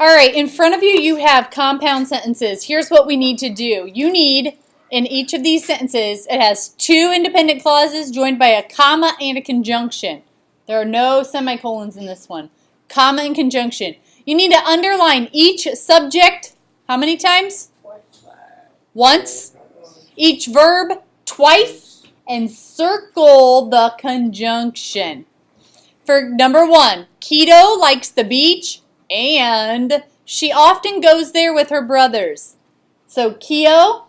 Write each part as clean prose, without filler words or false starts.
All right, in front of you, you have compound sentences. Here's what we need to do. You need, in each of these sentences, it has two independent clauses joined by a comma and a conjunction. There are no semicolons in this one. Comma and conjunction. You need to underline each subject, how many times? Once. Each verb twice, and circle the conjunction. For number 1, Keto likes the beach, and she often goes there with her brothers. So Kio,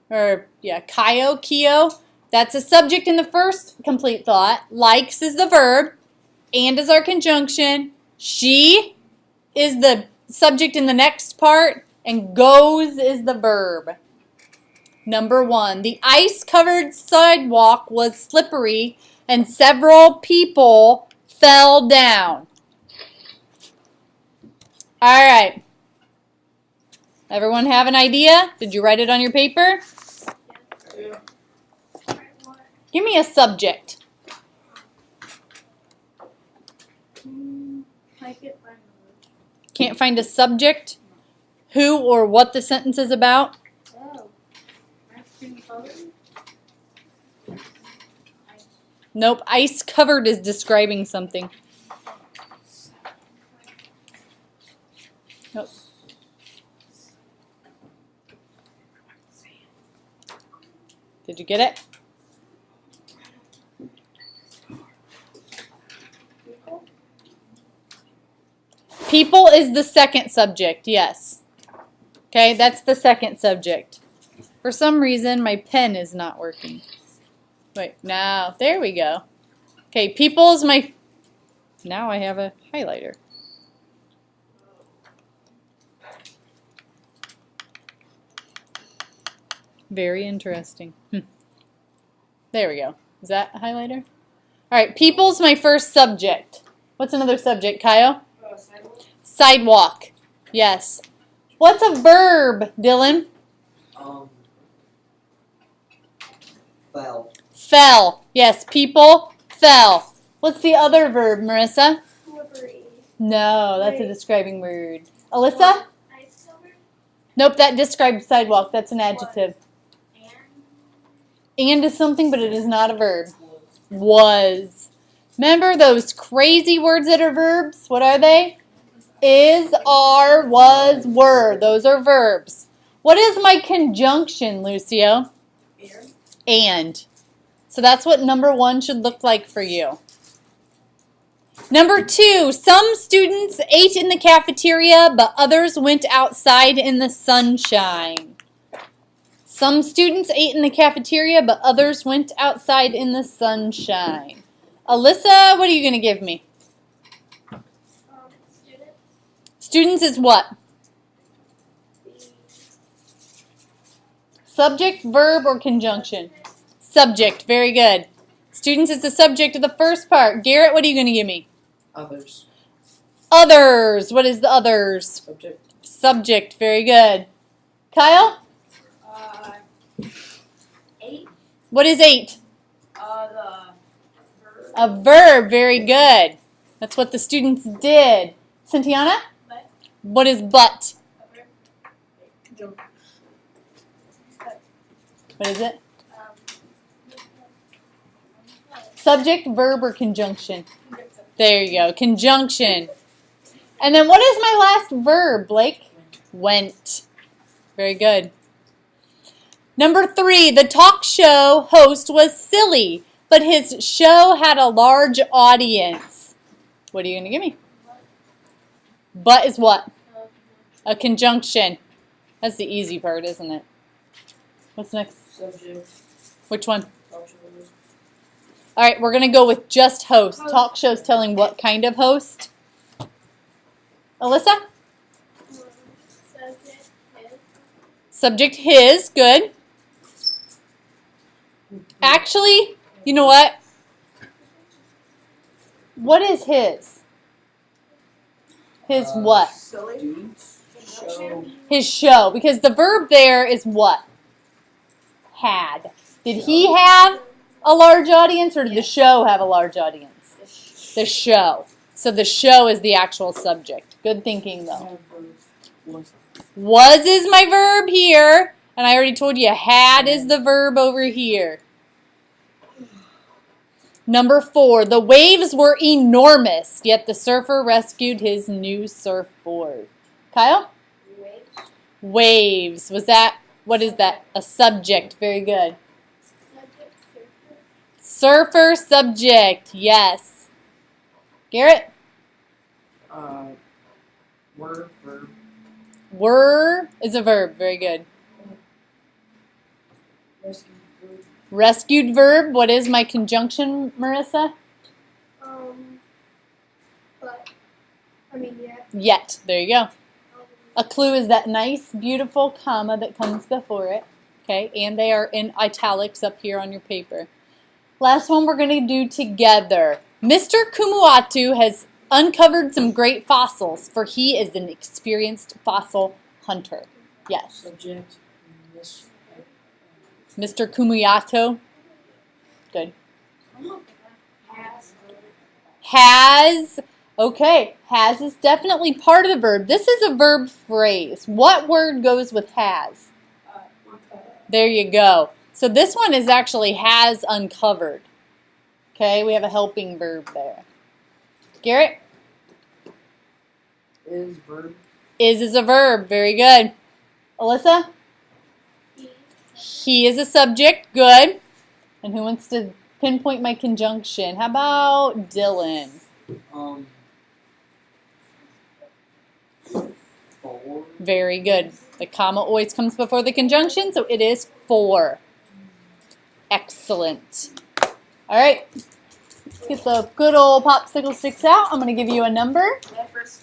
that's a subject in the first complete thought. Likes is the verb, and is our conjunction. She is the subject in the next part, and goes is the verb. Number 1, the ice-covered sidewalk was slippery, and several people fell down. All right. Everyone have an idea? Did you write it on your paper? Yeah. Give me a subject. I can't find Can't find a subject? Who or what the sentence is about? Oh. Nope. Ice covered is describing something. Nope. Did you get it? People is the second subject, yes. Okay, that's the second subject. For some reason, my pen is not working. Wait, now, there we go. Okay, people is my... Now I have a highlighter. Very interesting. There we go. Is that a highlighter? All right, people's my first subject. What's another subject, Kyle? Sidewalk. Sidewalk. Yes. What's a verb, Dylan? Fell. Fell. Yes, people fell. What's the other verb, Marissa? Slippery. No, that's a describing word. Alyssa? Ice covered. Nope, that describes sidewalk. That's an adjective. And is something, but it is not a verb. Was. Remember those crazy words that are verbs? What are they? Is, are, was, were. Those are verbs. What is my conjunction, Lucio? And. So that's what number 1 should look like for you. Number 2, some students ate in the cafeteria, but others went outside in the sunshine. Some students ate in the cafeteria, but others went outside in the sunshine. Alyssa, what are you going to give me? Students. Students is what? Subject, verb, or conjunction? Subject, very good. Students is the subject of the first part. Garrett, what are you going to give me? Others. Others, what is the others? Subject. Subject, very good. Kyle? 8. What is 8? The verb. A verb, very good. That's what the students did. Cynthiana? But. What is but? Jump. What is it? Subject, verb, or conjunction? There you go, conjunction. And then what is my last verb, Blake? Went. Very good. Number 3, the talk show host was silly, but his show had a large audience. What are you going to give me? But is what? A conjunction. That's the easy part, isn't it? What's next? Subject. Which one? All right, we're going to go with just host. Talk show's telling what kind of host? Alyssa? Subject his. Good. Actually, you know what? What is his? His what? Silly. Show. His show. Because the verb there is what? Had. Did he have a large audience or did the show have a large audience? The show. So the show is the actual subject. Good thinking, though. Have was. Was is my verb here. And I already told you had is the verb over here. Number 4, the waves were enormous, yet the surfer rescued his new surfboard. Kyle? Waves. Waves. Was that, what is that? A subject. Very good. Subject, surfer. Surfer subject. Yes. Garrett? Were, verb. Were is a verb. Very good. Rescue, verb. Rescued verb. What is my conjunction, Marissa? But, I mean, yeah. Yet. There you go. A clue is that nice, beautiful comma that comes before it. Okay, and they are in italics up here on your paper. Last one we're going to do together. Mr. Kumuatu has uncovered some great fossils, for he is an experienced fossil hunter. Yes. Subject. Miss. Mr. Kumuyato. Good. Has. Has. Okay, has is definitely part of the verb. This is a verb phrase. What word goes with has? There you go. So this one is actually has uncovered. Okay, we have a helping verb there. Garrett? Is, verb. Is a verb. Very good. Alyssa? He. He is a subject. Good. And who wants to pinpoint my conjunction? How about Dylan? For. Very good. The comma always comes before the conjunction, so it is for. Excellent. All right. Let's get the good old popsicle sticks out. I'm going to give you a number.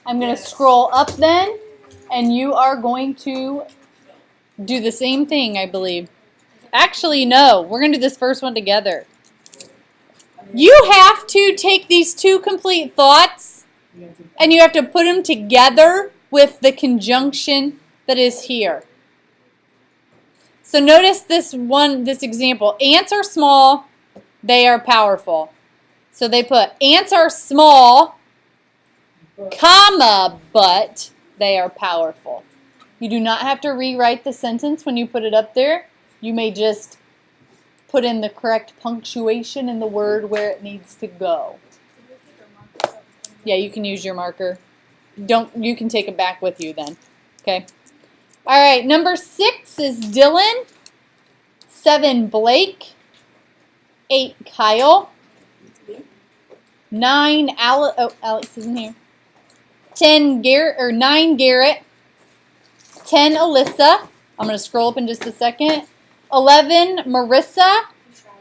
I'm going to scroll up then, and you are going to do the same thing, I believe. Actually, no. We're going to do this first one together. You have to take these two complete thoughts, and you have to put them together with the conjunction that is here. So notice this example. Ants are small, they are powerful. So they put ants are small, comma, but they are powerful. You do not have to rewrite the sentence when you put it up there. You may just put in the correct punctuation in the word where it needs to go. Yeah, you can use your marker. You can take it back with you then. Okay. All right, number 6 is Dylan. 7, Blake. 8, Kyle. 9, Alex isn't here. 9, Garrett. 10, Alyssa. I'm going to scroll up in just a second. 11, Marissa.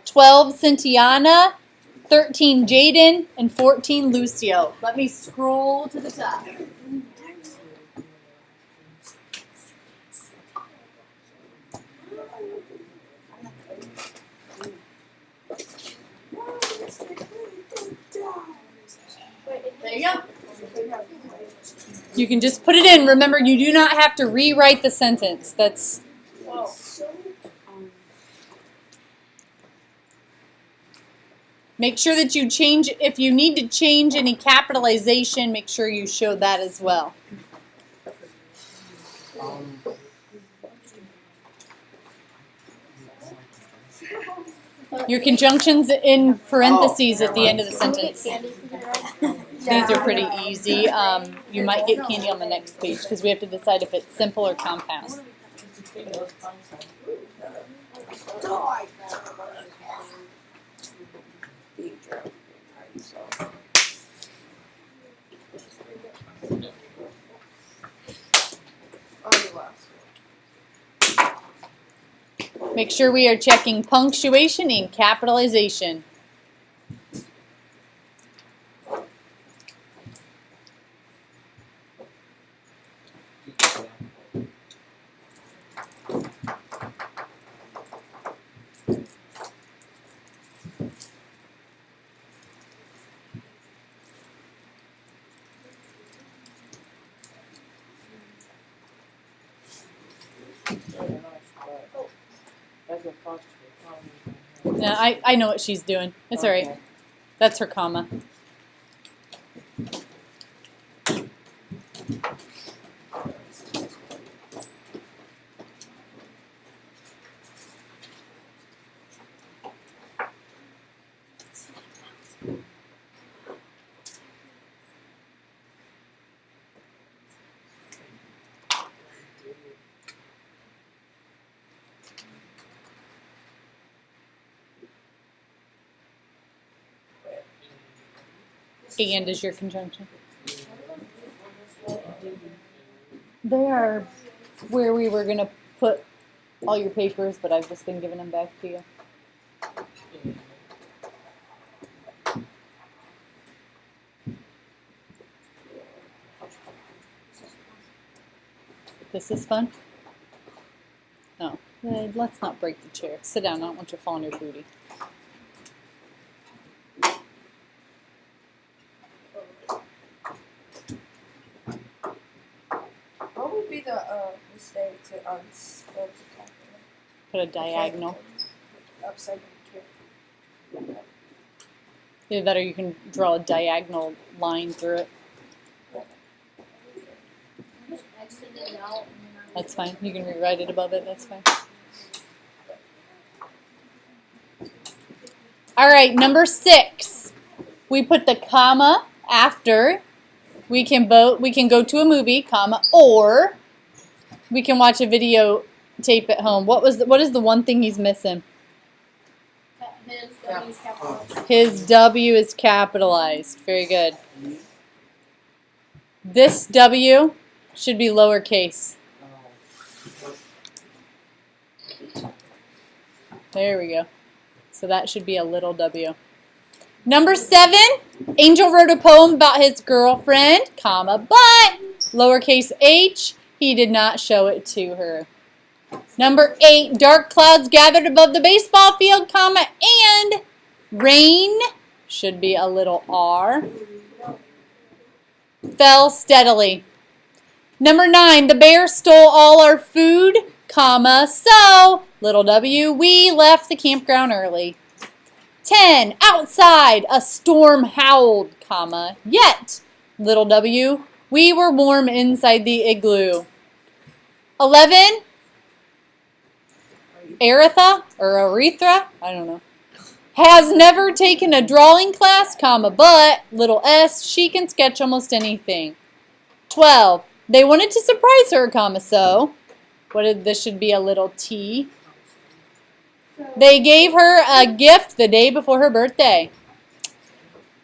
12, Cynthiana. 13, Jaden. And 14, Lucio. Let me scroll to the top. There you go. You can just put it in. Remember, you do not have to rewrite the sentence. That's... Make sure that you change, if you need to change any capitalization, make sure you show that as well. Your conjunctions in parentheses at the end of the sentence. These are pretty easy. You might get candy on the next page because we have to decide if it's simple or compound. Make sure we are checking punctuation and capitalization. Yeah, I know what she's doing. It's all right. That's her comma. And is your conjunction. They are where we were going to put all your papers, but I've just been giving them back to you. This is fun? No. Let's not break the chair. Sit down. I don't want you to fall on your booty. What would be the mistake to unspell the calculator? Put a diagonal. Upside down. Either that or you can draw a diagonal line through it. Just exit it out. And then That's fine. You can rewrite it above it. That's fine. All right, number 6. We put the comma after. We can go to a movie, comma, or we can watch a video tape at home. What is the one thing he's missing? his W's capitalized. His W is capitalized. Very good. This W should be lowercase. There we go. So that should be a little W. Number 7, Angel wrote a poem about his girlfriend, comma, but lowercase h, he did not show it to her. Number 8, dark clouds gathered above the baseball field, comma, and rain, should be a little r, fell steadily. Number 9, the bear stole all our food, comma, so, little w, we left the campground early. 10, outside, a storm howled, comma, yet, little w, we were warm inside the igloo. 11, Aretha, or Aretha, I don't know, has never taken a drawing class, comma, but, little s, she can sketch almost anything. 12, they wanted to surprise her, comma, so, this should be a little t. They gave her a gift the day before her birthday.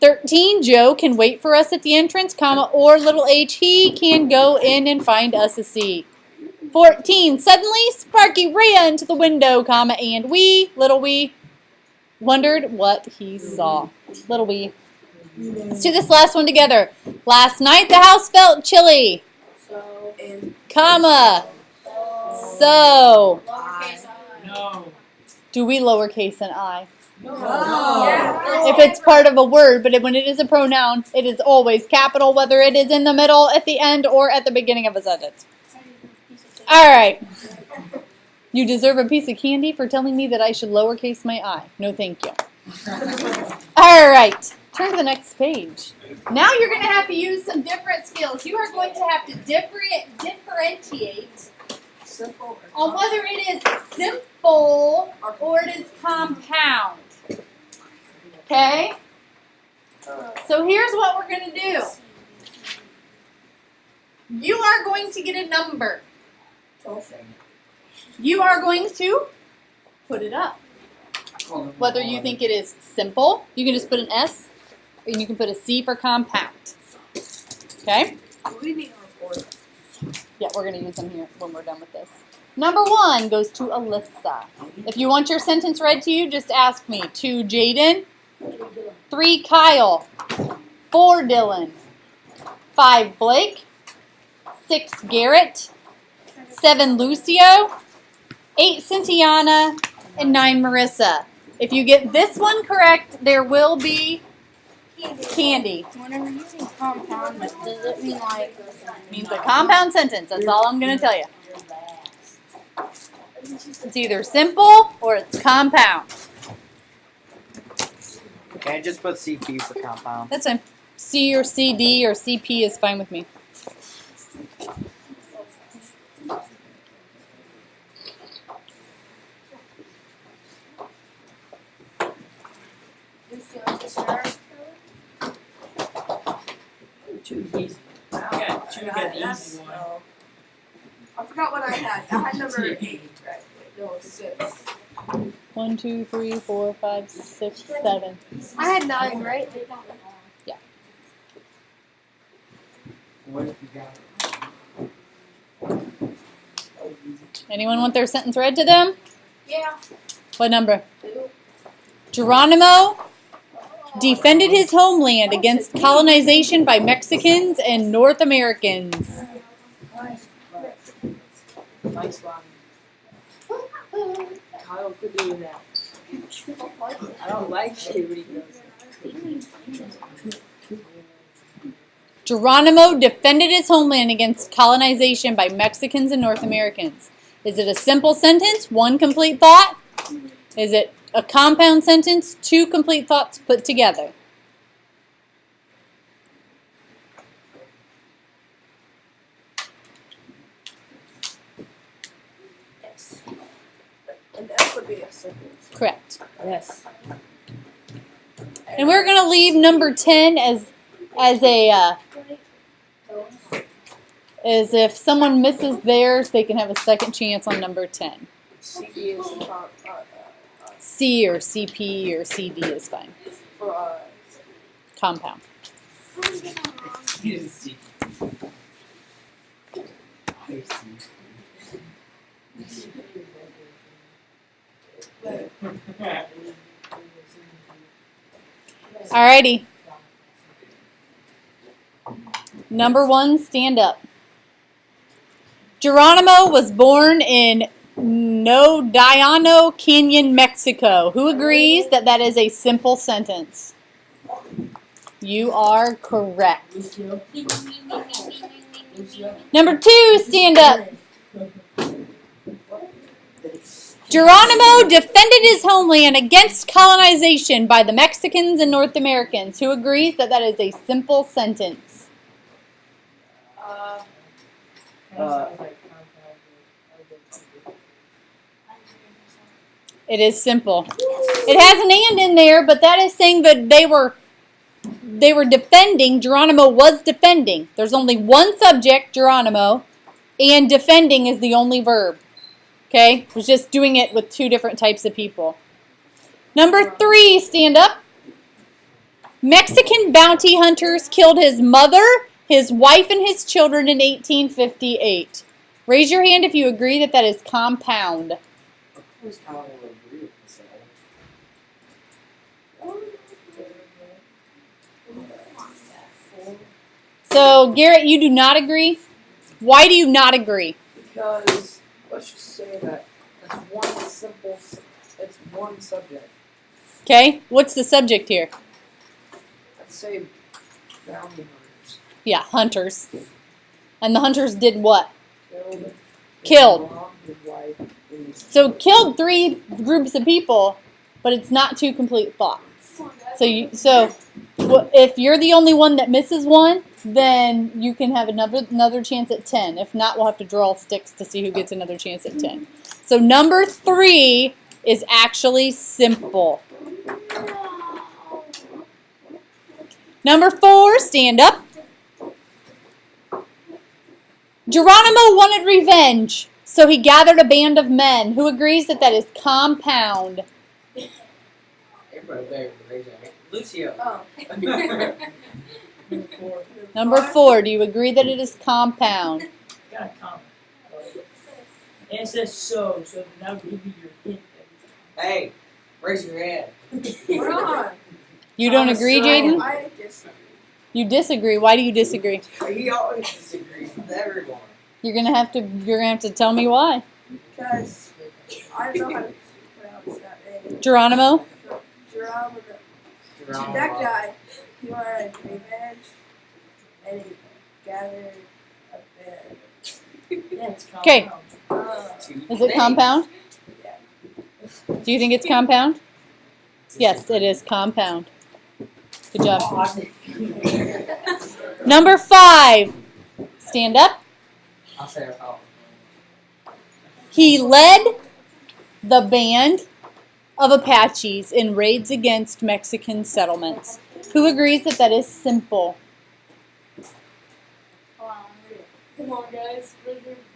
13, Joe can wait for us at the entrance, comma, or little h, he can go in and find us a seat. 14, suddenly Sparky ran to the window, comma, and we, little we, wondered what he saw. Little we. Let's do this last one together. Last night the house felt chilly, So, comma, so. lowercase I. No. Do we lowercase an I? Yeah. If it's part of a word, but when it is a pronoun, it is always capital, whether it is in the middle, at the end, or at the beginning of a sentence. All right. You deserve a piece of candy for telling me that I should lowercase my I. No, thank you. All right. Turn to the next page. Now you're going to have to use some different skills. You are going to have to differentiate Simple. on whether it is simple or it is compound. Okay? So here's what we're going to do. You are going to get a number. You are going to put it up. Whether you think it is simple, you can just put an S, and you can put a C for compound. Okay? We need to record. Yeah, we're going to use them here when we're done with this. Number 1 goes to Alyssa. If you want your sentence read to you, just ask me. 2, Jaden. 3, Kyle. 4, Dylan. 5, Blake. 6, Garrett. 7, Lucio. 8, Cynthiana. And 9, Marissa. If you get this one correct, there will be candy. Whenever using compound, does it mean like? Means a compound sentence. That's all I'm going to tell you. It's either simple or it's compound. Okay, just put CP for compound. That's fine. C or CD or CP is fine with me. Too easy. Yeah, two get the easy one. I forgot what I had. I had number 8. Right? No, 6. 1, 2, 3, 4, 5, 6, 7. I had 9, right? Anyone want their sentence read to them? Yeah. What number? Geronimo defended his homeland against colonization by Mexicans and North Americans. Nice one. Kyle could do that. I don't like it when he does it. Geronimo defended his homeland against colonization by Mexicans and North Americans. Is it a simple sentence, one complete thought? Is it a compound sentence, two complete thoughts put together? Yes. And that would be a sentence. Correct. Yes. And we're going to leave number 10 as if someone misses theirs, they can have a second chance on number 10. C is C or CP or CD is fine. for Compound. Alrighty. Number 1, stand up. Geronimo was born in Nodiano Canyon, Mexico. Who agrees that that is a simple sentence? You are correct. Number 2, stand up. Geronimo defended his homeland against colonization by the Mexicans and North Americans. Who agrees that that is a simple sentence? It is simple. It has an and in there, but that is saying that they were defending. Geronimo was defending. There's only one subject, Geronimo, and defending is the only verb. Okay? Was just doing it with two different types of people. Number 3, stand up. Mexican bounty hunters killed his mother, his wife, and his children in 1858. Raise your hand if you agree that that is compound. So, Garrett, you do not agree? Why do you not agree? Because let's just say that it's one simple, it's one subject. Okay, what's the subject here? Let's say bounty hunters Yeah, hunters. And the hunters did what? killed Killed. his mom, his wife, and his So killed 3 groups of people, but it's not 2 complete thoughts. So if you're the only one that misses one, then you can have another chance at 10. If not, we'll have to draw sticks to see who gets another chance at 10. So number 3 is actually simple. Number 4, stand up. Geronimo wanted revenge, so he gathered a band of men. Who agrees that that is compound? Everybody better raise their hand. Lucio. Oh. Number 4, do you agree that it is compound? Got a comment. And it says so that would give you your hint every time. Hey, raise your hand. We're on. You don't agree, Jaden? I disagree. You disagree. Why do you disagree? He always disagrees with everyone. You're gonna have to tell me why. Because I don't know how to pronounce that name. Geronimo? Geronimo. Geronimo. That guy, he wanted revenge, and he gathered a band. Yeah, it's Okay. compound. Is it compound? Yeah. Do you think it's compound? Yes, it is compound. Good job. Number 5. Stand up. I'll say it. Oh. He led the band of Apaches in raids against Mexican settlements. Who agrees that that is simple? Come on, guys.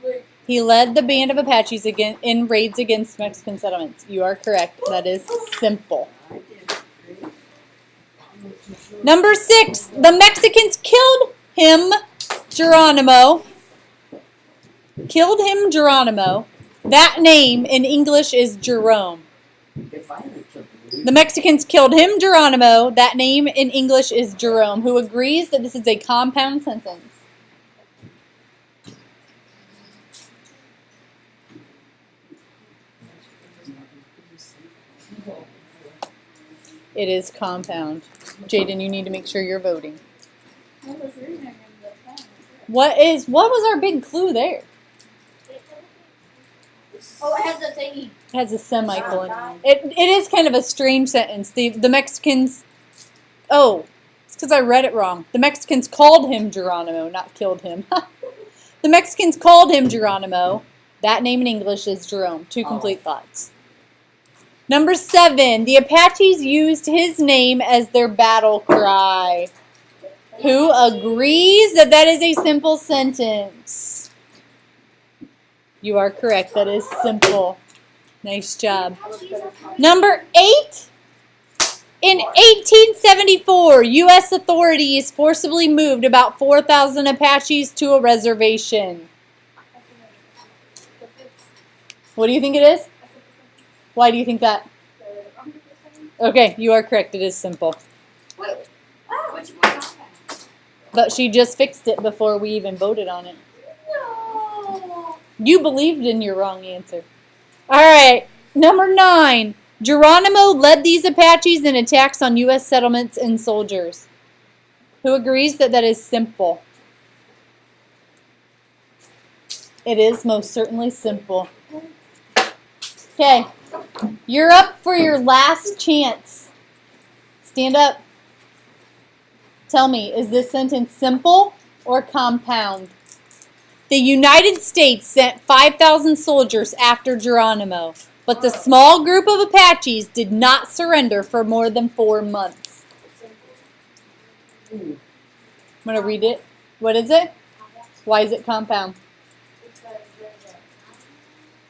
Wait. He led the band of Apaches in raids against Mexican settlements. You are correct. That is simple. Number 6. The Mexicans killed him Geronimo. Killed him Geronimo. That name in English is Jerome. They finally killed the The Mexicans killed him Geronimo. That name in English is Jerome. Who agrees that this is a compound sentence? It is compound. Jaden, you need to make sure you're voting. I was reading in the phone. What was our big clue there? Oh, it has a thingy. It has a semicolon. It is kind of a strange sentence. The Mexicans. Oh, it's because I read it wrong. The Mexicans called him Geronimo, not killed him. The Mexicans called him Geronimo. That name in English is Jerome. Two complete thoughts. Number 7. The Apaches used his name as their battle cry. Who agrees that that is a simple sentence? You are correct. That is simple. Nice job. Number 8. In 1874, U.S. authorities forcibly moved about 4,000 Apaches to a reservation. What do you think it is? Why do you think that? Okay, you are correct. It is simple. Wait, which one? But she just fixed it before we even voted on it. No. You believed in your wrong answer. All right, number 9. Geronimo led these Apaches in attacks on U.S. settlements and soldiers. Who agrees that that is simple? It is most certainly simple. Okay, you're up for your last chance. Stand up. Tell me, is this sentence simple or compound? The United States sent 5,000 soldiers after Geronimo, but the small group of Apaches did not surrender for more than 4 months. I'm going to read it. What is it? Why is it compound?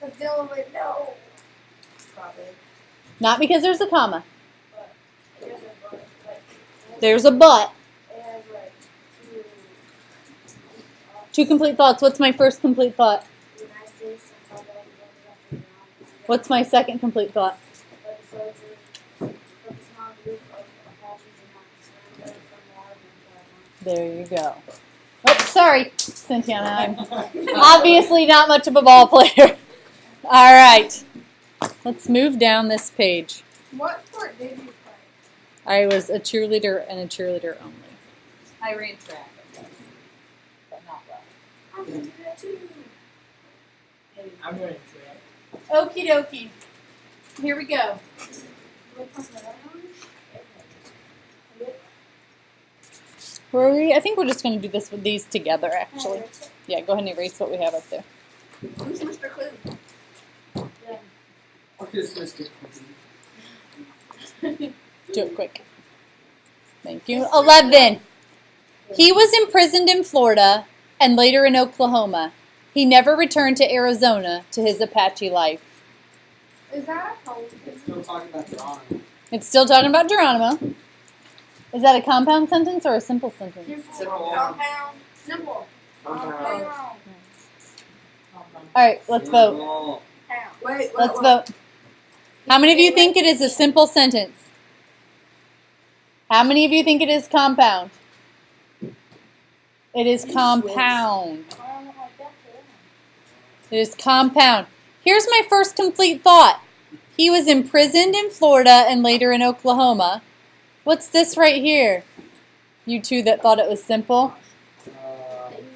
The film would know. Probably. Not because there's a comma. There's a bunch, There's a but. it has like 2 complete thoughts. What's my first complete thought? the United States and South Africa. What's my second complete thought? But the soldiers, but the small group of Apaches did not surrender for more than 4 months. There you go. Oh, sorry, Cynthia. I'm obviously not much of a ball player. All right. Let's move down this page. What sport did you play? I was a cheerleader and a cheerleader only. I ran track, but not well. I'm gonna do that too. I'm running track. Okie dokie. Here we go. Where are we? I think we're just going to do this with these together, actually. Yeah, go ahead and erase what we have up there. Who's Mr. Clue? I'll just list it. Do it quick. Thank you. 11. He was imprisoned in Florida and later in Oklahoma. He never returned to Arizona to his Apache life. Is that a pose? It's still talking about Geronimo. It's still talking about Geronimo. Is that a compound sentence or a simple sentence? Simple. Compound. Simple. Compound. Pound. All right, let's vote. Simple. Pound. Wait, Let's vote. How many of you think it is a simple sentence? How many of you think it is compound? It is compound. It is compound. Here's my first complete thought. He was imprisoned in Florida and later in Oklahoma. What's this right here? You two that thought it was simple?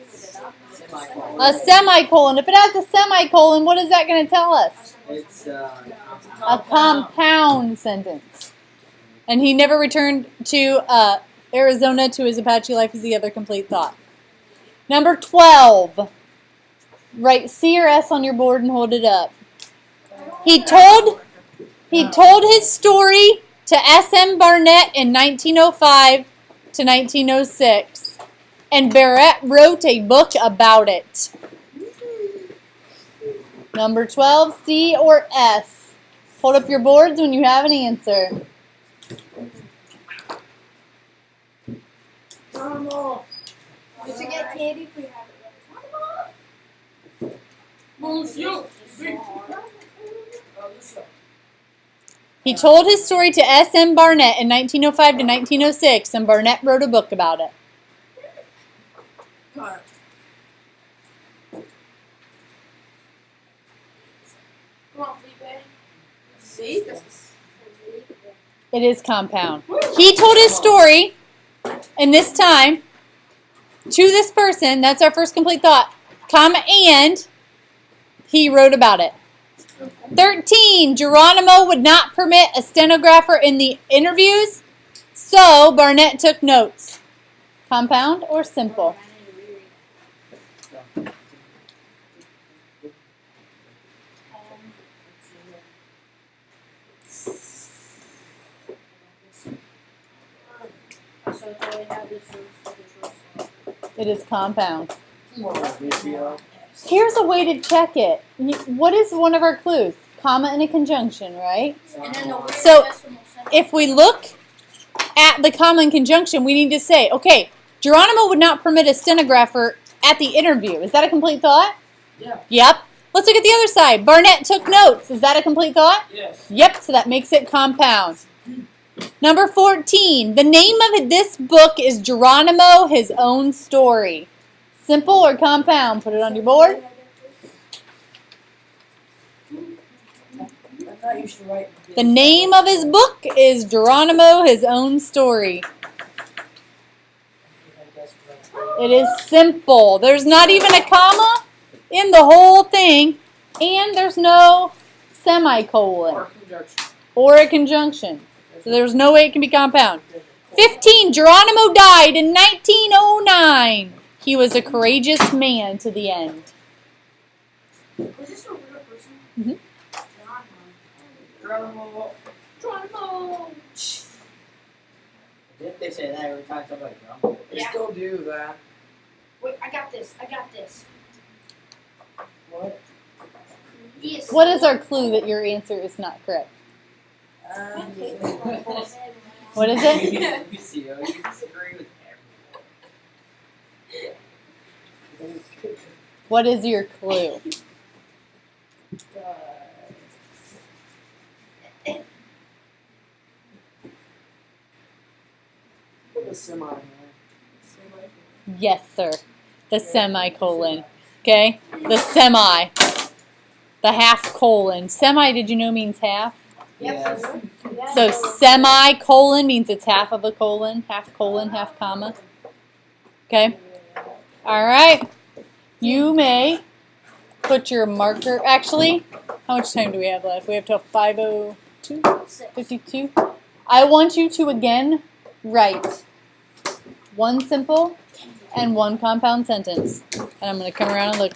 Semicolon. A semicolon. If it has a semicolon, what is that going to tell us? It's A compound sentence. And he never returned to Arizona to his Apache life is the other complete thought. Number 12. Write C or S on your board and hold it up. He told his story to S.M. Barnett in 1905 to 1906. And Barrett wrote a book about it. Number 12, C or S. Hold up your boards when you have an answer. We should get candy if we have it. Monsieur. He told his story to S.M. Barnett in 1905 to 1906, and Barnett wrote a book about it. Come on, Felipe. See? It is compound. He told his story, and this time, to this person, that's our first complete thought, comma, and he wrote about it. 13, Geronimo would not permit a stenographer in the interviews, so Barnett took notes. Compound or simple? It is compound. Here's a way to check it. What is one of our clues? Comma and a conjunction, right? And then the word So, decimal symbol. If we look at the comma and conjunction, we need to say, okay, Geronimo would not permit a stenographer at the interview. Is that a complete thought? Yeah. Yep. Let's look at the other side. Barnett took notes. Is that a complete thought? Yes. Yep, so that makes it compound. Number 14. The name of this book is Geronimo, His Own Story. Simple or compound? Put it on your board. I thought you should write. The name of his book is Geronimo, His Own Story. It is simple. There's not even a comma in the whole thing, and there's no semicolon Or conjunction. or a conjunction. So there's no way it can be compound. 15. Geronimo died in 1909. He was a courageous man to the end. Was this a real person? Mhm. Geronimo. Geronimo. Didn't they say that every time somebody grumbles? They Yeah. still do that. Wait, I got this. I got this. What? Yes. What is our clue that your answer is not correct? What is it? You see, you disagree with everyone. What is your clue? Put a semi. Yes, sir. The semicolon. Okay? The semi. The half colon. Semi, did you know, means half? Yes. So semicolon means it's half of a colon. Half colon, half comma. Okay? All right. You may put your marker. Actually, how much time do we have left? We have till 5:02? 52? I want you to again write one simple and one compound sentence. And I'm going to come around and look